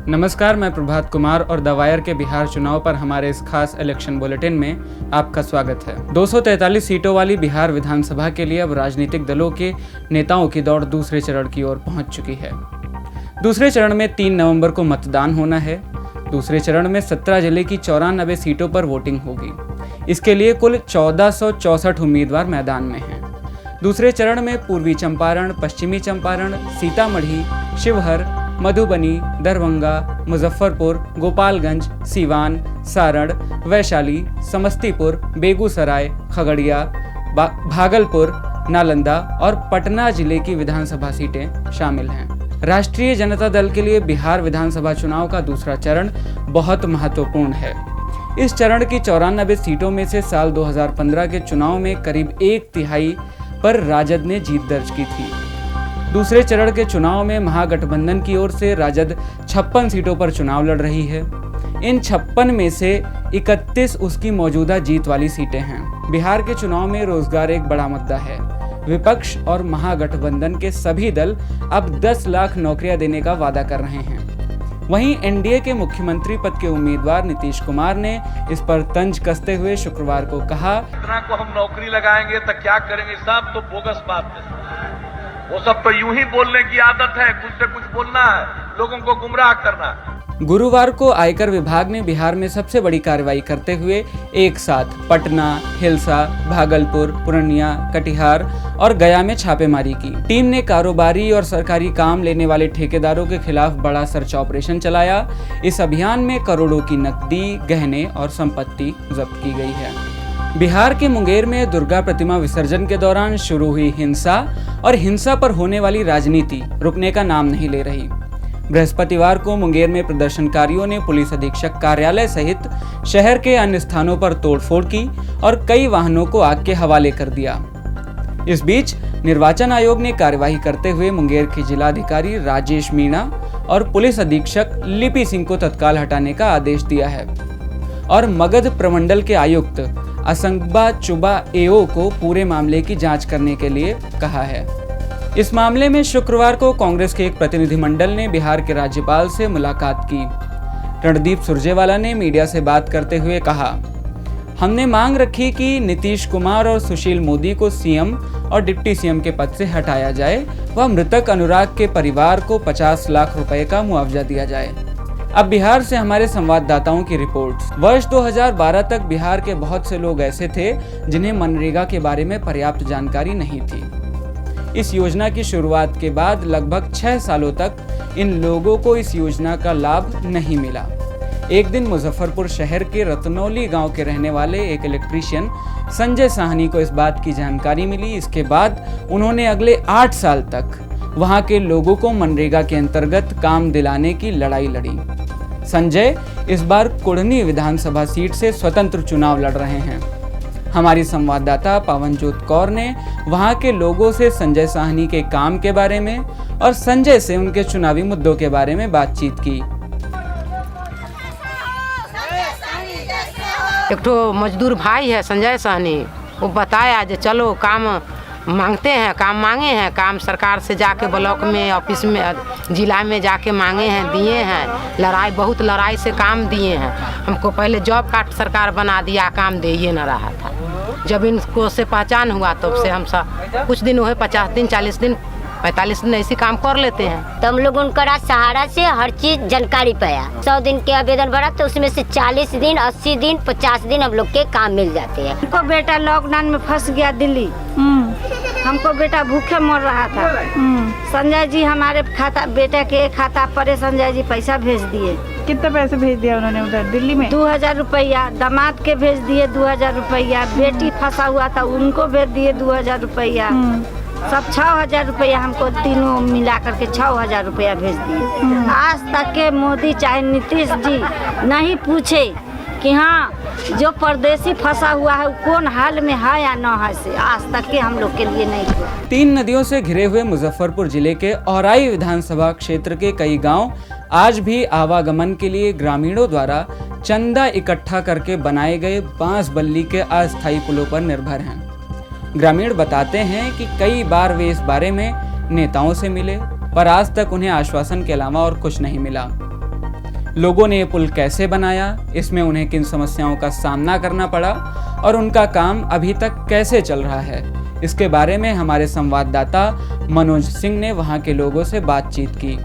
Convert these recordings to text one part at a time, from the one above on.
नमस्कार, मैं प्रभात कुमार और द वायर के बिहार चुनाव पर हमारे इस खास इलेक्शन बुलेटिन में आपका स्वागत है। 243 सीटों वाली बिहार विधानसभा के लिए अब राजनीतिक दलों के नेताओं की दौड़ दूसरे चरण की ओर पहुंच चुकी है। दूसरे चरण में 3 नवंबर को मतदान होना है। दूसरे चरण में 17 जिले की 94 सीटों पर वोटिंग होगी। इसके लिए कुल 1464 उम्मीदवार मैदान में हैं। दूसरे चरण में पूर्वी चंपारण, पश्चिमी चंपारण, सीतामढ़ी, शिवहर, मधुबनी, दरभंगा, मुजफ्फरपुर, गोपालगंज, सीवान, सारण, वैशाली, समस्तीपुर, बेगूसराय, खगड़िया, भागलपुर, नालंदा और पटना जिले की विधानसभा सीटें शामिल हैं। राष्ट्रीय जनता दल के लिए बिहार विधानसभा चुनाव का दूसरा चरण बहुत महत्वपूर्ण है। इस चरण की 94 सीटों में से साल 2015 के चुनाव में करीब 1/3 पर राजद ने जीत दर्ज की थी। दूसरे चरण के चुनाव में महागठबंधन की ओर से राजद 56 सीटों पर चुनाव लड़ रही है। इन 56 में से 31 उसकी मौजूदा जीत वाली सीटें हैं। बिहार के चुनाव में रोजगार एक बड़ा मुद्दा है। विपक्ष और महागठबंधन के सभी दल अब 10 लाख नौकरियां देने का वादा कर रहे हैं। वहीं एनडीए के मुख्यमंत्री पद के उम्मीदवार नीतीश कुमार ने इस पर तंज कसते हुए शुक्रवार को कहा, इतना को हम नौकरी लगाएंगे तो क्या करेंगे, सब तो बोगस बात है। वो सब तो यूं ही बोलने की आदत है, कुछ से कुछ बोलना है, लोगों को गुमराह करना है। गुरुवार को आयकर विभाग ने बिहार में सबसे बड़ी कार्रवाई करते हुए एक साथ पटना, हिलसा, भागलपुर, पूर्णिया, कटिहार और गया में छापेमारी की। टीम ने कारोबारी और सरकारी काम लेने वाले ठेकेदारों के खिलाफ बड़ा सर्च ऑपरेशन चलाया। इस अभियान में करोड़ों की नकदी, गहने और संपत्ति जब्त की गई है। बिहार के मुंगेर में दुर्गा प्रतिमा विसर्जन के दौरान शुरू हुई हिंसा और हिंसा पर होने वाली राजनीति रुकने का नाम नहीं ले रही। बृहस्पतिवार को मुंगेर में प्रदर्शनकारियों ने पुलिस अधीक्षक कार्यालय सहित शहर के अन्य स्थानों पर तोड़फोड़ की और कई वाहनों को आग के हवाले कर दिया। इस बीच निर्वाचन आयोग ने कार्यवाही करते हुए मुंगेर के जिलाधिकारी राजेश मीणा और पुलिस अधीक्षक लिपि सिंह को तत्काल हटाने का आदेश दिया है और मगध प्रमंडल के आयुक्त असंगबा चुबा एओ को पूरे मामले की जांच करने के लिए कहा है। इस मामले में शुक्रवार को कांग्रेस के एक प्रतिनिधिमंडल ने बिहार के राज्यपाल से मुलाकात की। रणदीप सुरजेवाला ने मीडिया से बात करते हुए कहा, हमने मांग रखी कि नीतीश कुमार और सुशील मोदी को सीएम और डिप्टी सीएम के पद से हटाया जाए व मृतक अनुराग के परिवार को 50 लाख रुपए का मुआवजा दिया जाए। अब बिहार से हमारे संवाददाताओं की रिपोर्ट। वर्ष 2012 तक बिहार के बहुत से लोग ऐसे थे जिन्हें मनरेगा के बारे में पर्याप्त जानकारी नहीं थी। इस योजना की शुरुआत के बाद लगभग 6 सालों तक इन लोगों को इस योजना का लाभ नहीं मिला। एक दिन मुजफ्फरपुर शहर के रतनौली गांव के रहने वाले एक इलेक्ट्रीशियन संजय साहनी को इस बात की जानकारी मिली। इसके बाद उन्होंने अगले 8 साल तक वहां के लोगों को मनरेगा के अंतर्गत काम दिलाने की लड़ाई लड़ी। संजय इस बार कुढ़नी विधानसभा सीट से स्वतंत्र चुनाव लड़ रहे हैं। हमारी संवाददाता पवनजोत कौर ने वहां के लोगों से संजय साहनी के काम के बारे में और संजय से उनके चुनावी मुद्दों के बारे में बातचीत की। एक तो मजदूर भाई है संजय साहनी, वो बताया जो चलो काम मांगते हैं, काम मांगे हैं, काम सरकार से जाके ब्लॉक में, ऑफिस में, जिला में जाके मांगे हैं, दिए हैं। बहुत लड़ाई से काम दिए हैं। हमको पहले जॉब कार्ड सरकार बना दिया, काम दे ही न रहा था। जब इनको से पहचान हुआ तब से हम सब कुछ दिन हुए, 50 दिन, 40 दिन, 45 दिन ऐसी काम कर लेते हैं। तो हम लोग उनका सहारा से हर चीज जानकारी पाया। 100 दिन के आवेदन भरा तो उसमें से 40 दिन, 80 दिन, 50 दिन हम लोग के काम मिल जाते हैं। हमको बेटा लॉकडाउन में फंस गया दिल्ली। हमको बेटा भूखे मर रहा था। संजय जी हमारे बेटा के खाता पर संजय जी पैसा भेज दिए। कितने पैसे भेज दिया उन्होंने उधर दिल्ली में? 2000 रुपया। दामाद के भेज दिए 2000 रुपया। बेटी फंसा हुआ था उनको भेज दिए 2000 रुपया। सब 6000 रुपया हमको तीनों मिला करके 6000 रुपया भेज दिए। आज तक के मोदी चाहे नीतीश जी नहीं पूछे कि हाँ जो परदेसी फंसा हुआ है कौन हाल में है या न है, से आज तक के हम लोग के लिए नहीं हुआ। 3 नदियों से घिरे हुए मुजफ्फरपुर जिले के औराई विधानसभा क्षेत्र के कई गांव आज भी आवागमन के लिए ग्रामीणों द्वारा चंदा इकट्ठा करके बनाए गए बांस बल्ली के अस्थायी पुलों पर निर्भर हैं। ग्रामीण बताते हैं कि कई बार वे इस बारे में नेताओं से मिले, पर आज तक उन्हें आश्वासन के अलावा और कुछ नहीं मिला। लोगों ने ये पुल कैसे बनाया, इसमें उन्हें किन समस्याओं का सामना करना पड़ा और उनका काम अभी तक कैसे चल रहा है, इसके बारे में हमारे संवाददाता मनोज सिंह ने वहां के लोगों से बातचीत की।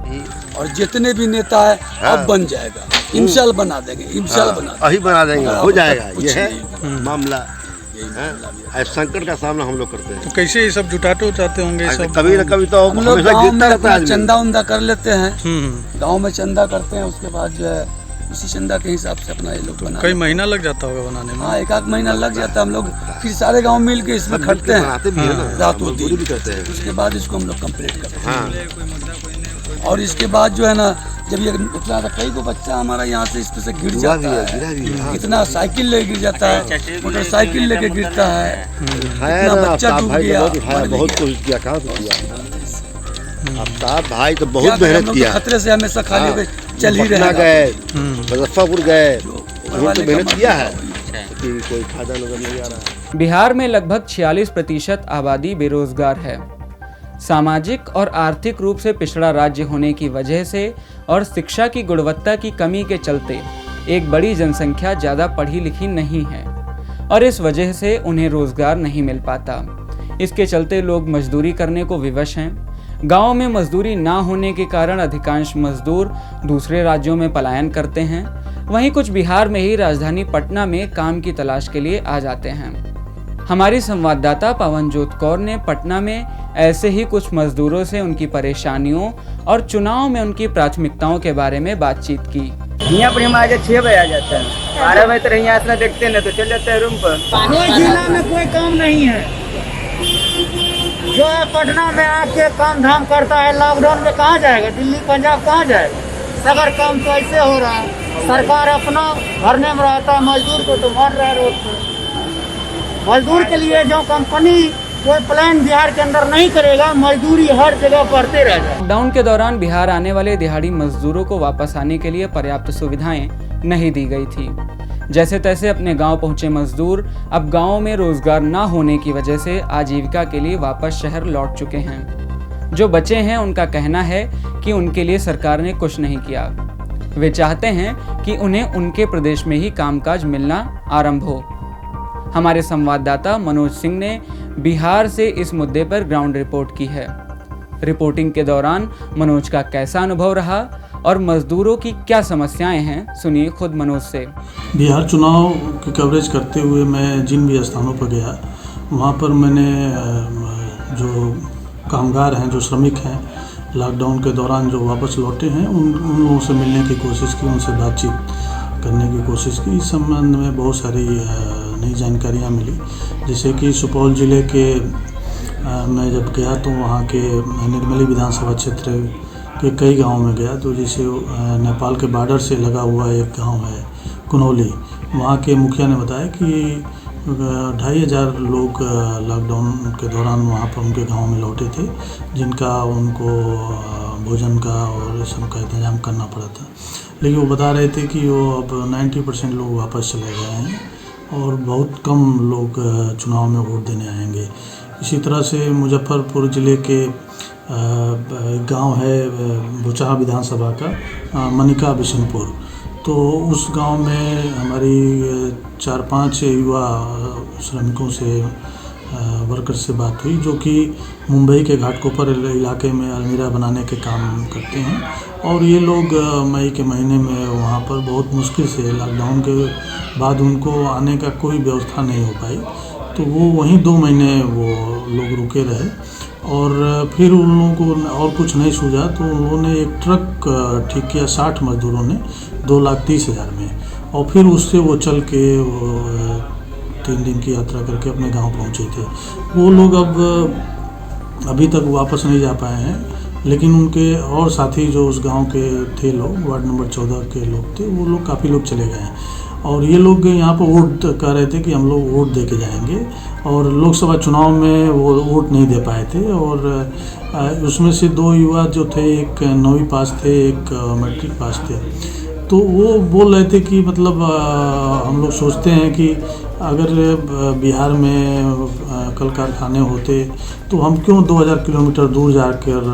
और जितने भी नेता है अब बन जाएगा, इंशाल्लाह बना देंगे, इंशाल्लाह बना देंगे, हो जाएगा। ये है मामला, संकट का सामना हम लोग करते हैं। तो कैसे ये सब जुटाते होंगे? सब कभी न कभी तो हम लोग गाँव में अपना चंदा उंदा कर लेते हैं, गाँव में चंदा करते हैं, उसके बाद जो है उसी चंदा के हिसाब से अपना ये लोग बना। कई महीना लग जाता होगा बनाने में? हाँ, एक आध महीना लग जाता है। हम लोग फिर सारे गांव मिल के इसमें खटते हैं, रात होती है, उसके बाद इसको हम लोग कंप्लीट करते हैं। और इसके बाद जो है ना, जब ये इतना कई को बच्चा हमारा यहाँ से इस पे से गिर जाता है, इतना साइकिल लेके गिर जाता है, मोटरसाइकिल लेके गिरता है, इतना बच्चा डूब गया, बहुत कोशिश किया, कहाँ से किया आफ्ताब भाई तो बहुत मेहनत किया। खतरे से हमेशा खाली होकर चल ही रहे, गए मुजफ्फरपुर गए, तो मेहनत किया है, कोई फायदा नजर नहीं आ रहा। बिहार में लगभग 46% आबादी बेरोजगार है। सामाजिक और आर्थिक रूप से पिछड़ा राज्य होने की वजह से और शिक्षा की गुणवत्ता की कमी के चलते एक बड़ी जनसंख्या ज़्यादा पढ़ी लिखी नहीं है और इस वजह से उन्हें रोजगार नहीं मिल पाता। इसके चलते लोग मजदूरी करने को विवश हैं। गांव में मजदूरी ना होने के कारण अधिकांश मजदूर दूसरे राज्यों में पलायन करते हैं। वहीं कुछ बिहार में ही राजधानी पटना में काम की तलाश के लिए आ जाते हैं। हमारी संवाददाता पवनजोत कौर ने पटना में ऐसे ही कुछ मजदूरों से उनकी परेशानियों और चुनाव में उनकी प्राथमिकताओं के बारे में बातचीत की। यहाँ पर हम आज 6 बजे आ जाते हैं, 12 बजे तक यहाँ इतना देखते हैं, तो चल जाते हैं रूम पर। कोई जिला में कोई काम नहीं है, जो है पटना में आके काम धाम करता है। लॉकडाउन में कहाँ जाएगा, दिल्ली पंजाब कहाँ जाएगा? सगर काम तो ऐसे हो रहा है, सरकार अपना भरने में रहता है, मजदूर को तो मार रहा है रोड पे। मजदूर के लिए जो कंपनी कोई प्लान बिहार के अंदर नहीं करेगा, मजदूरी हर जगह बढ़ते रह जाए। लॉकडाउन के दौरान बिहार आने वाले दिहाड़ी मजदूरों को वापस आने के लिए पर्याप्त सुविधाएं नहीं दी गई थी। जैसे तैसे अपने गांव पहुंचे मजदूर अब गांव में रोजगार न होने की वजह से आजीविका के लिए वापस शहर लौट चुके हैं। जो बचे हैं उनका कहना है कि उनके लिए सरकार ने कुछ नहीं किया। वे चाहते हैं कि उन्हें उनके प्रदेश में ही कामकाज मिलना आरंभ हो। हमारे संवाददाता मनोज सिंह ने बिहार से इस मुद्दे पर ग्राउंड रिपोर्ट की है। रिपोर्टिंग के दौरान मनोज का कैसा अनुभव रहा और मजदूरों की क्या समस्याएं हैं, सुनिए खुद मनोज से। बिहार चुनाव की कवरेज करते हुए मैं जिन भी स्थानों पर गया, वहाँ पर मैंने जो कामगार हैं, जो श्रमिक हैं, लॉकडाउन के दौरान जो वापस लौटे हैं, उन लोगों से मिलने की कोशिश की, उनसे बातचीत करने की कोशिश की। इस संबंध में बहुत सारी नई जानकारियाँ मिली, जैसे कि सुपौल ज़िले के मैं जब गया तो वहाँ के निर्मली विधानसभा क्षेत्र के कई गाँव में गया, तो जैसे नेपाल के बॉर्डर से लगा हुआ एक गांव है कुनौली, वहाँ के मुखिया ने बताया कि 2500 लोग लॉकडाउन के दौरान वहाँ पर उनके गांव में लौटे थे, जिनका उनको भोजन का और सबका इंतजाम करना पड़ा था। लेकिन वो बता रहे थे कि वो अब 90% लोग वापस चले गए हैं और बहुत कम लोग चुनाव में वोट देने आएंगे। इसी तरह से मुजफ्फरपुर ज़िले के गांव है भुचहा विधानसभा का मनिका बिशनपुर, तो उस गांव में हमारी 4-5 युवा श्रमिकों से वर्कर से बात हुई, जो कि मुंबई के घाटकोपर इलाके में अलमीरा बनाने के काम करते हैं। और ये लोग मई के महीने में वहाँ पर बहुत मुश्किल से, लॉकडाउन के बाद उनको आने का कोई व्यवस्था नहीं हो पाई, तो वो वहीं 2 महीने वो लोग रुके रहे। और फिर उन लोगों को और कुछ नहीं सूझा तो उन्होंने एक ट्रक ठीक किया 60 मजदूरों ने 2,30,000 में, और फिर उससे वो चल के 3 दिन की यात्रा करके अपने गांव पहुंचे थे। वो लोग अब अभी तक वापस नहीं जा पाए हैं, लेकिन उनके और साथी जो उस गांव के थे लोग, वार्ड नंबर 14 के लोग थे, वो लोग काफ़ी लोग चले गए हैं। और ये लोग यहाँ पर वोट कह रहे थे कि हम लोग वोट दे के जाएंगे, और लोकसभा चुनाव में वो वोट नहीं दे पाए थे। और उसमें से 2 युवा जो थे, एक 9वीं पास थे, एक मैट्रिक पास थे, तो वो बोल रहे थे कि मतलब हम लोग सोचते हैं कि अगर बिहार में कल कारखाने होते तो हम क्यों 2000 किलोमीटर दूर जाकर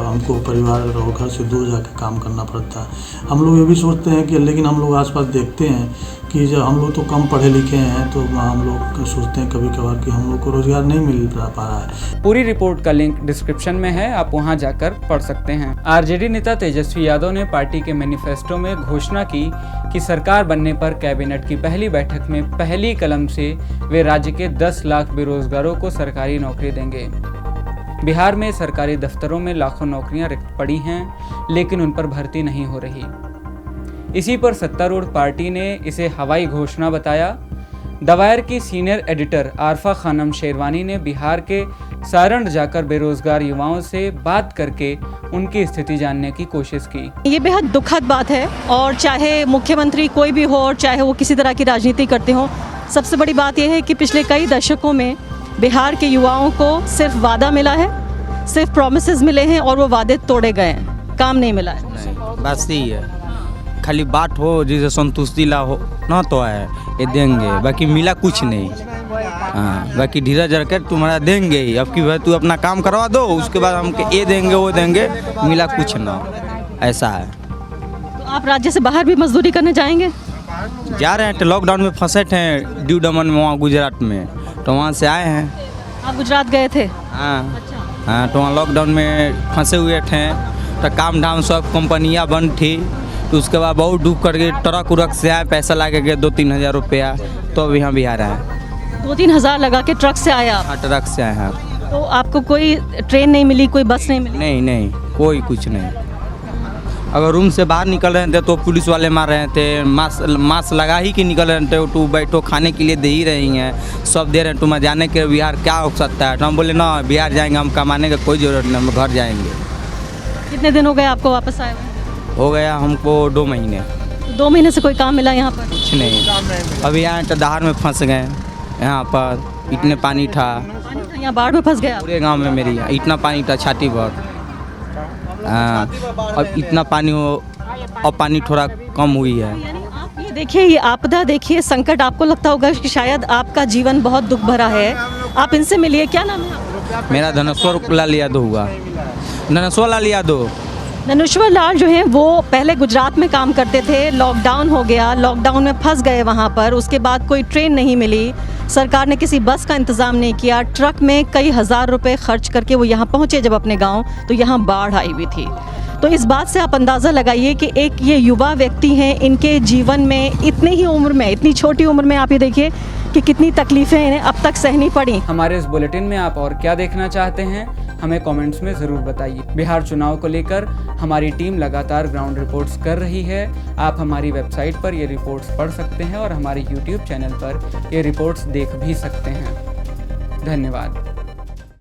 हमको परिवार और घर से दूर जाकर काम करना पड़ता है। हम लोग ये भी सोचते हैं कि, लेकिन हम लोग आसपास देखते हैं कि जब हम लोग तो कम पढ़े लिखे हैं तो हम लोग सोचते हैं कभी कभार कि हम लोग को रोजगार नहीं मिल पा रहा है। पूरी रिपोर्ट का लिंक डिस्क्रिप्शन में है, आप वहां जाकर पढ़ सकते हैं। आरजेडी नेता तेजस्वी यादव ने पार्टी के मैनिफेस्टो में घोषणा की कि सरकार बनने पर कैबिनेट की पहली बैठक में पहली कलम से वे राज्य के 10 लाख बेरोजगारों को सरकारी नौकरी देंगे। बिहार में सरकारी दफ्तरों में लाखों नौकरियां रिक्त पड़ी हैं, लेकिन उन पर भर्ती नहीं हो रही। इसी पर सत्तारूढ़ पार्टी ने इसे हवाई घोषणा बताया। दवायर की सीनियर एडिटर आरफा खानम शेरवानी ने बिहार के सारण जाकर बेरोजगार युवाओं से बात करके उनकी स्थिति जानने की कोशिश की। ये बेहद दुखद बात है, और चाहे मुख्यमंत्री कोई भी हो और चाहे वो किसी तरह की राजनीति करते हो, सबसे बड़ी बात यह है कि पिछले कई दशकों में बिहार के युवाओं को सिर्फ वादा मिला है, सिर्फ प्रॉमिसेस मिले हैं और वो वादे तोड़े गए हैं, काम नहीं मिला है। बस यही है, खाली बात हो जिसे संतुष्टि ला हो ना तो है ये देंगे, बाकी मिला कुछ नहीं। हाँ, बाकी धीरज रखकर तुम्हारा देंगे ही। अब की भाई तू अपना काम करवा दो, उसके बाद हम ये देंगे वो देंगे, मिला कुछ ना, ऐसा है। तो आप राज्य से बाहर भी मजदूरी करने जाएंगे? जा रहे हैं, तो लॉकडाउन में फंसे थे ड्यू दमन में, वहाँ गुजरात में, तो वहाँ से आए हैं। आप गुजरात गए थे? हाँ हाँ, तो वहाँ लॉकडाउन में फंसे हुए थे, तो काम धाम सब कंपनियाँ बंद थी, तो उसके बाद बहुत डूब करके ट्रक उरक से आए, पैसा लगा के 2-3 हज़ार रुपया, तो अभी यहाँ बिहार आए। 2-3 हज़ार लगा के ट्रक से आया? हाँ, ट्रक से आए हैं। तो आपको कोई ट्रेन नहीं मिली, कोई बस नहीं मिली? नहीं नहीं, कोई कुछ नहीं। अगर रूम से बाहर निकल रहे थे तो पुलिस वाले मार रहे थे, मास्क लगा ही कि निकल रहे थे, तू बैठो खाने के लिए दे ही रही हैं, सब दे रहे हैं, तुम्हें जाने के बिहार क्या हो सकता है। तो हम बोले ना, बिहार जाएंगे, हम कमाने का कोई ज़रूरत नहीं, हम घर जाएंगे। कितने दिन हो गए आपको वापस आए हुए? हो गया हमको 2 महीने। 2 महीने से कोई काम मिला यहाँ पर? कुछ नहीं, अभी यहाँ तो दहाड़ में फंस गए। यहाँ पर इतने पानी था, यहाँ बाढ़ में फंस गया? पूरे गांव में मेरी इतना पानी था, छाती भर। हाँ, अब इतना पानी हो, अब पानी थोड़ा कम हुई है। आप ये देखिए, ये आपदा देखिए, संकट आपको लगता होगा कि शायद आपका जीवन बहुत दुख भरा है। आप इनसे मिलिए, क्या नाम है? मेरा धनेश्वर लाल यादव हुआ। धनेश्वर लाल यादव। धनेश्वर लाल जो हैं वो पहले गुजरात में काम करते थे, लॉकडाउन हो गया, लॉकडाउन में फंस गए वहाँ पर। उसके बाद कोई ट्रेन नहीं मिली, सरकार ने किसी बस का इंतज़ाम नहीं किया, ट्रक में कई हज़ार रुपए खर्च करके वो यहाँ पहुँचे जब अपने गांव, तो यहाँ बाढ़ आई हुई थी। तो इस बात से आप अंदाज़ा लगाइए कि एक ये युवा व्यक्ति हैं, इनके जीवन में इतनी ही उम्र में, इतनी छोटी उम्र में आप ये देखिए कि कितनी तकलीफ़ें इन्हें अब तक सहनी पड़ी। हमारे इस बुलेटिन में आप और क्या देखना चाहते हैं, हमें कमेंट्स में ज़रूर बताइए। बिहार चुनाव को लेकर हमारी टीम लगातार ग्राउंड रिपोर्ट्स कर रही है। आप हमारी वेबसाइट पर ये रिपोर्ट्स पढ़ सकते हैं और हमारे YouTube चैनल पर ये रिपोर्ट्स देख भी सकते हैं। धन्यवाद।